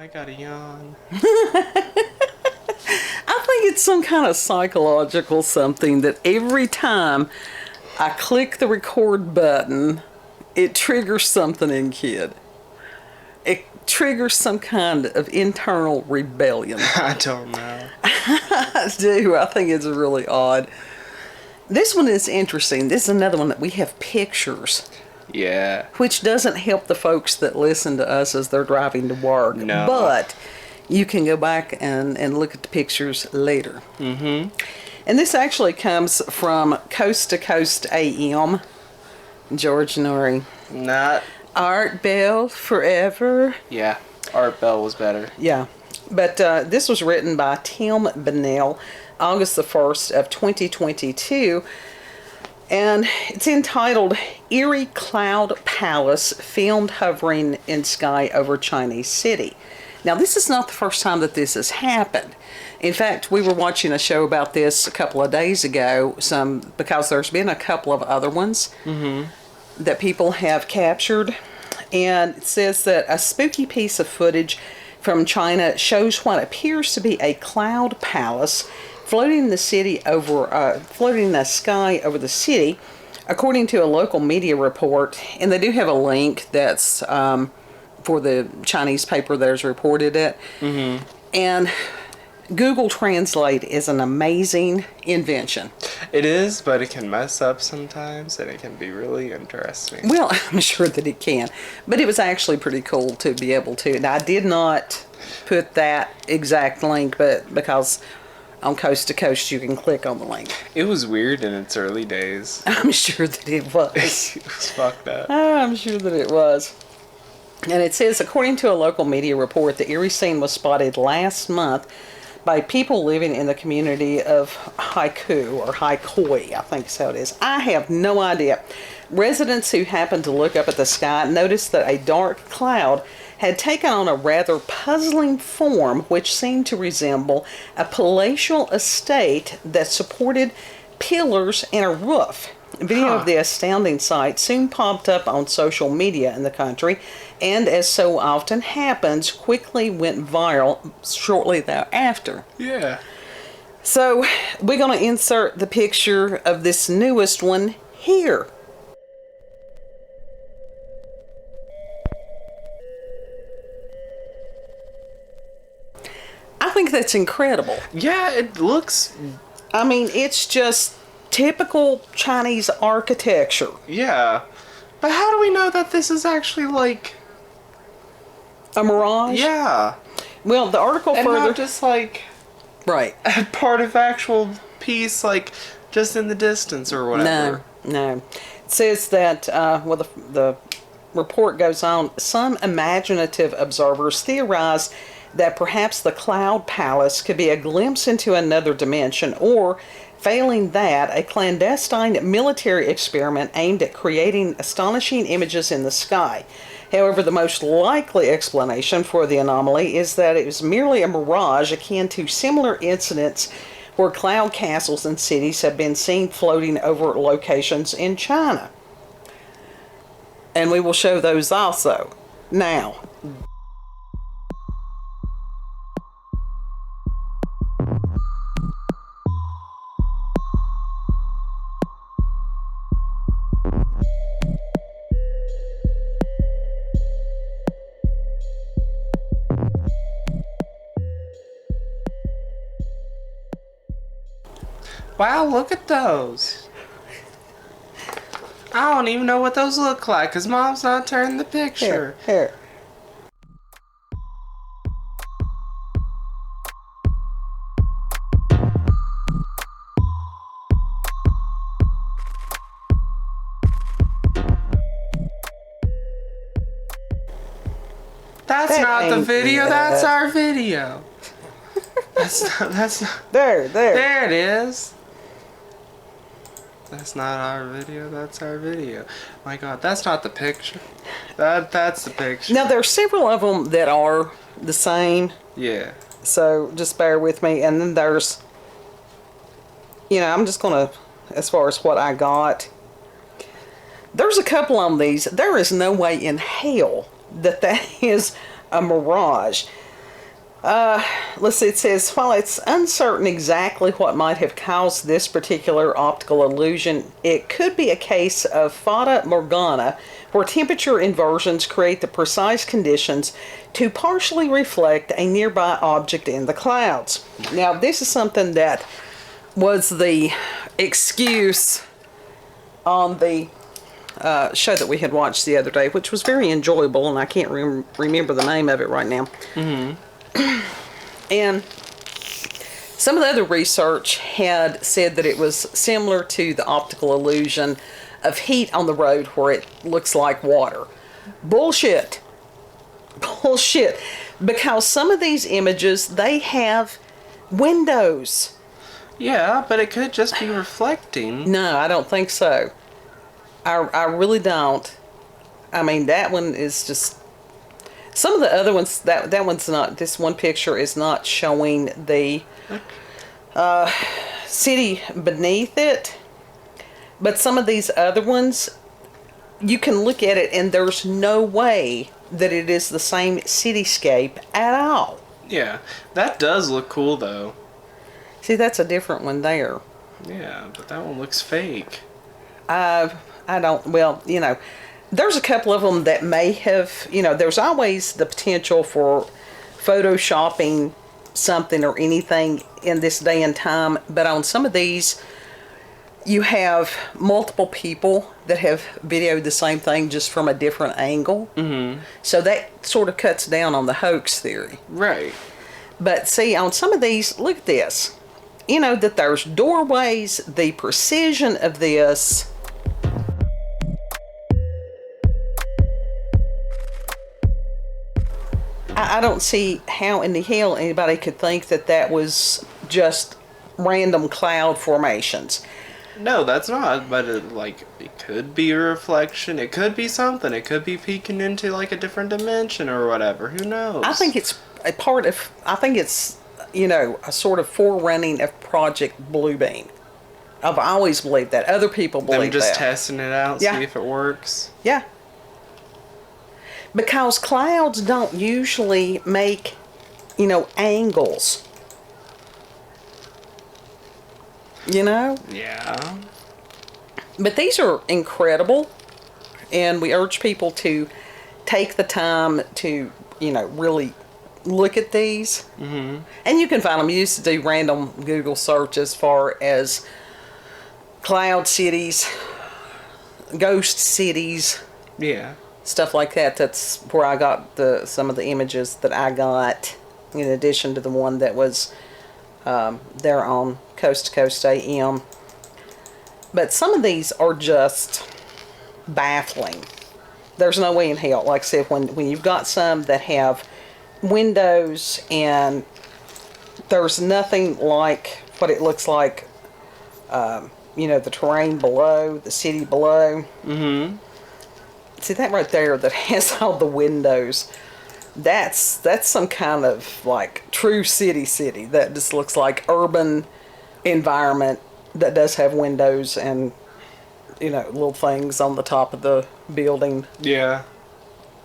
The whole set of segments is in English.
I got a yawn. I think it's some kind of psychological something that every time I click the record button, it triggers something in kid. It triggers some kind of internal rebellion. I don't know. I do. I think it's really odd. This one is interesting. This is another one that we have pictures. Yeah. Which doesn't help the folks that listen to us as they're driving to work. No. But you can go back and look at the pictures later. Mm-hmm. And this actually comes from Coast to Coast AM. George Norrie. Not. Art Bell Forever. Yeah. Art Bell was better. Yeah. But this was written by Tim Binnall, August the 1st of 2022. And it's entitled Eerie Cloud Palace Filmed Hovering in Sky Over Chinese City. Now, this is not the first time that this has happened. In fact, we were watching a show about this a couple of days ago, because there's been a couple of other ones that people have captured. And it says that a spooky piece of footage from China shows what appears to be a cloud palace floating in the sky over the city, according to a local media report. And they do have a link that's for the Chinese paper that has reported it. Mm-hmm. And Google Translate is an amazing invention. It is, but it can mess up sometimes, and it can be really interesting. Well, I'm sure that it can. But it was actually pretty cool to be able to. And I did not put that exact link, but because on Coast to Coast you can click on the link. It was weird in its early days. I'm sure that it was. It was fucked up. I'm sure that it was. And it says, according to a local media report, the eerie scene was spotted last month by people living in the community of Haikoi, I think is how it is. I have no idea. Residents who happened to look up at the sky noticed that a dark cloud had taken on a rather puzzling form which seemed to resemble a palatial estate that supported pillars and a roof. Video of the astounding sight soon popped up on social media in the country, and as so often happens, quickly went viral shortly thereafter. Yeah. So we're going to insert the picture of this newest one here. I think that's incredible. Yeah, it looks... I mean, it's just typical Chinese architecture. Yeah. But how do we know that this is actually, like... A mirage? Yeah. Well, the article and further... not just, like... Right. A part of actual piece, like, just in the distance or whatever. No. It says that, the report goes on, some imaginative observers theorize that perhaps the Cloud Palace could be a glimpse into another dimension, or, failing that, a clandestine military experiment aimed at creating astonishing images in the sky. However, the most likely explanation for the anomaly is that it was merely a mirage akin to similar incidents where cloud castles and cities have been seen floating over locations in China. And we will show those also. Now, wow, look at those. I don't even know what those look like, because Mom's not turning the picture. Here. That's not the video, that's our video. That's not. There. There it is. That's not our video, that's our video. My God, that's not the picture. That's the picture. Now, there are several of them that are the same. Yeah. So, just bear with me. And then there's, I'm just going to, as far as what I got, there's a couple on these. There is no way in hell that is a mirage. Let's see, it says, while it's uncertain exactly what might have caused this particular optical illusion, it could be a case of fata morgana, where temperature inversions create the precise conditions to partially reflect a nearby object in the clouds. Now, this is something that was the excuse on the show that we had watched the other day, which was very enjoyable, and I can't remember the name of it right now. And some of the other research had said that it was similar to the optical illusion of heat on the road where it looks like water. Bullshit. Bullshit. Because some of these images, they have windows. Yeah, but it could just be reflecting. No, I don't think so. I really don't. I mean, that one is just... Some of the other ones, that one's not... This one picture is not showing the city beneath it. But some of these other ones, you can look at it and there's no way that it is the same cityscape at all. Yeah, that does look cool, though. See, that's a different one there. Yeah, but that one looks fake. I don't, well, you know, there's a couple of them that may have, you know, there's always the potential for photoshopping something or anything in this day and time. But on some of these, you have multiple people that have videoed the same thing just from a different angle. Mm-hmm. So that sort of cuts down on the hoax theory. Right. But see, on some of these, look at this. You know, that there's doorways, the precision of this. I don't see how in the hell anybody could think that that was just random cloud formations. No, that's not. But it could be a reflection. It could be something. It could be peeking into like a different dimension or whatever. Who knows? I think it's a part of. I think it's, you know, a sort of forerunning of Project Bluebeam. I've always believed that. Other people believe that. Them just testing it out, Yeah. see if it works. Yeah. Because clouds don't usually make, you know, angles. You know? Yeah. But these are incredible. And we urge people to take the time to, you know, really look at these. Mm-hmm. And you can find them. You used to do random Google search as far as cloud cities, ghost cities. Yeah. Stuff like that. That's where I got some of the images that I got, in addition to the one that was there on Coast to Coast AM. But some of these are just baffling. There's no way in hell. Like I said, when you've got some that have windows and there's nothing like what it looks like, you know, the terrain below, the city below. Mm-hmm. See that right there that has all the windows? That's some kind of like true city that just looks like urban environment that does have windows and, you know, little things on the top of the building. Yeah.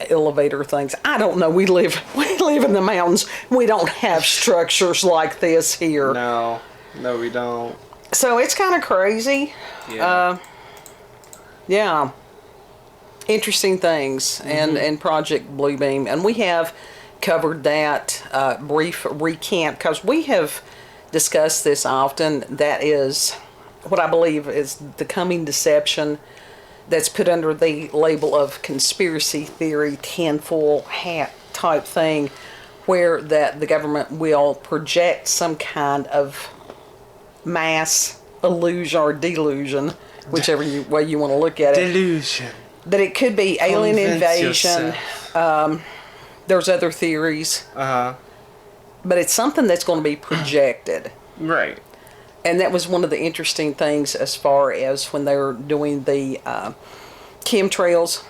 Elevator things. I don't know. We live in the mountains. We don't have structures like this here. No, we don't. So it's kind of crazy. Yeah. Yeah. Interesting things. And Project Bluebeam. And we have covered that brief recant because we have discussed this often. That is what I believe is the coming deception that's put under the label of conspiracy theory, tinfoil hat type thing, where that the government will project some kind of mass illusion or delusion, whichever way you want to look at it. Delusion. That it could be alien invasion. There's other theories. Uh-huh. But it's something that's going to be projected. Right. And that was one of the interesting things as far as when they were doing the chemtrails.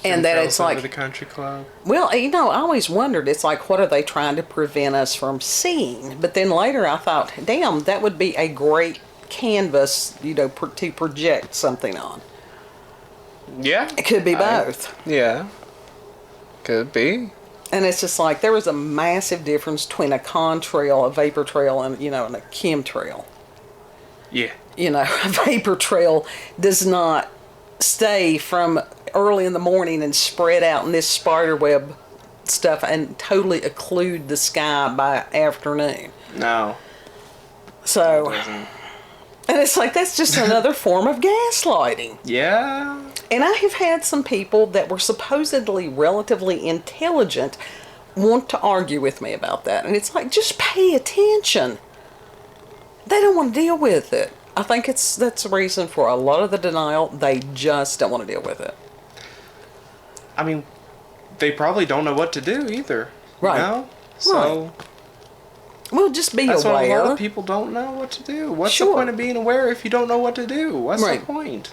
And that it's like the country club. Well, you know, I always wondered, it's like, what are they trying to prevent us from seeing? But then later I thought, damn, that would be a great canvas, you know, to project something on. Yeah. It could be both. Yeah. Could be. And it's just like, there is a massive difference between a contrail, a vapor trail, and, and a chemtrail. Yeah. A vapor trail does not stay from early in the morning and spread out in this spider web stuff and totally occlude the sky by afternoon. No. So, and it's like, that's just another form of gaslighting. Yeah. And I have had some people that were supposedly relatively intelligent want to argue with me about that. And it's like, just pay attention. They don't want to deal with it. I think that's the reason for a lot of the denial. They just don't want to deal with it. I mean, they probably don't know what to do either. Right. You know? So, right. Well, just be that's aware. why a lot of people don't know what to do. What's the Sure. point of being aware if you don't know what to do? What's Right. the point?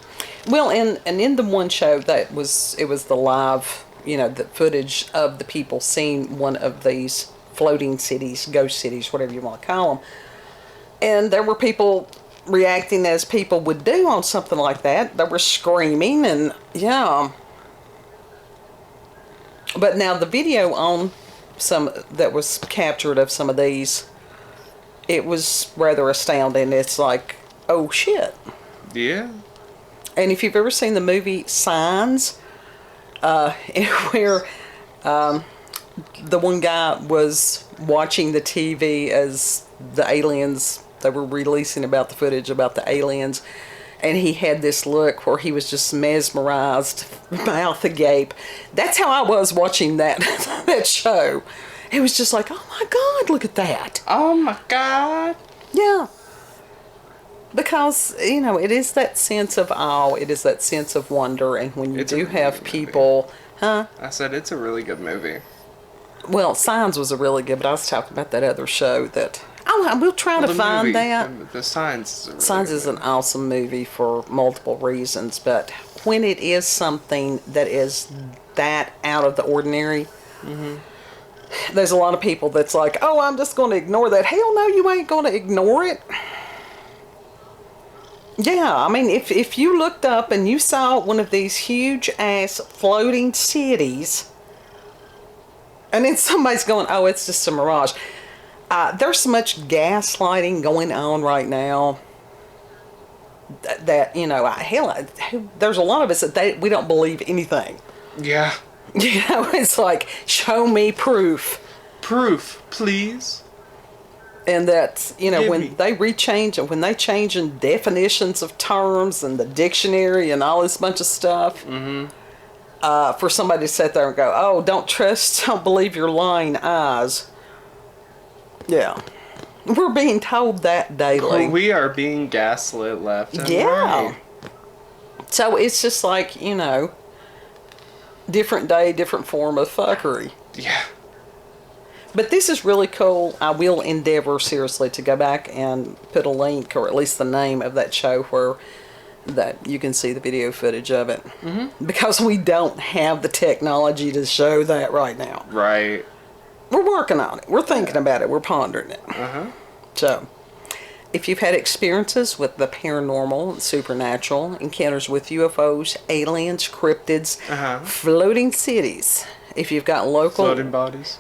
Well, and in the one show it was the live, the footage of the people seeing one of these floating cities, ghost cities, whatever you want to call them. And there were people reacting as people would do on something like that. They were screaming and, yeah. But now the video on some that was captured of some of these, it was rather astounding. It's like, oh shit. Yeah. And if you've ever seen the movie Signs, where the one guy was watching the TV as the aliens, they were releasing about the footage about the aliens, and he had this look where he was just mesmerized, mouth agape. That's how I was watching that that show. It was just like, oh my God, look at that. Oh my God. Yeah. Because, it is that sense of awe, it is that sense of wonder, and when you do have people, I said it's a really good movie. Well, Signs was a really good, but I was talking about that other show that, we'll try to find movie, that. The Signs is Signs is an awesome movie for multiple reasons, but when it is something that is that out of the ordinary, there's a lot of people that's like, oh, I'm just going to ignore that. Hell no, you ain't going to ignore it. Yeah, I mean, if you looked up and you saw one of these huge ass floating cities, and then somebody's going, oh, it's just a mirage. There's so much gaslighting going on right now that there's a lot of us that we don't believe anything. Yeah. It's like, show me proof. Proof, please. And that, when me. they rechange and when they change in definitions of terms and the dictionary and all this bunch of stuff, for somebody to sit there and go, oh, don't believe your lying eyes. Yeah. We're being told that daily. We are being gaslit left and right. So it's just like, different day, different form of fuckery. Yeah. But this is really cool. I will endeavor seriously to go back and put a link, or at least the name of that show where that you can see the video footage of it. Because we don't have the technology to show that right now. Right. We're working on it. We're thinking about it. We're pondering it. So, if you've had experiences with the paranormal, supernatural, encounters with UFOs, aliens, cryptids, floating cities, if you've got local... Floating bodies.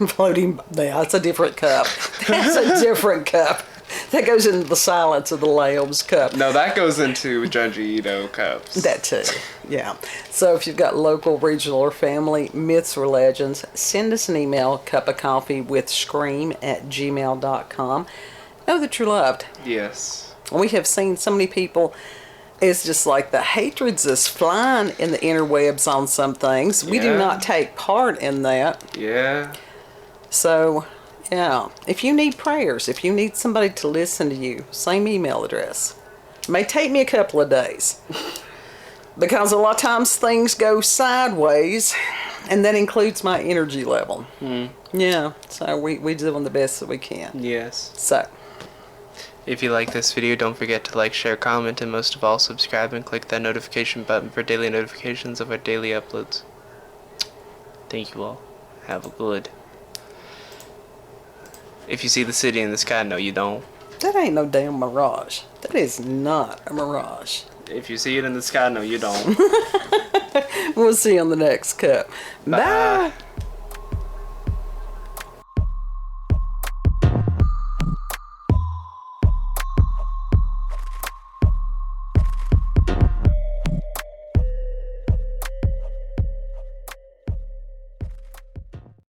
That's a different cup. That's a different cup. That goes into the Silence of the Lambs cup. No, that goes into Junji Ito cups. That too, yeah. So if you've got local, regional, or family myths or legends, send us an email, cupofcoffeewithscream@gmail.com. Know that you're loved. Yes. We have seen so many people, it's just like the hatred's is flying in the interwebs on some things. We do not take part in that. Yeah. So, yeah. If you need prayers, if you need somebody to listen to you, same email address. It may take me a couple of days. Because a lot of times things go sideways, and that includes my energy level. Yeah. So we're doing the best that we can. Yes. So. If you like this video, don't forget to like, share, comment, and most of all, subscribe and click that notification button for daily notifications of our daily uploads. Thank you all. Have a good. If you see the city in the sky, no, you don't. That ain't no damn mirage. That is not a mirage. If you see it in the sky, no, you don't. We'll see you on the next cup. Bye. Bye.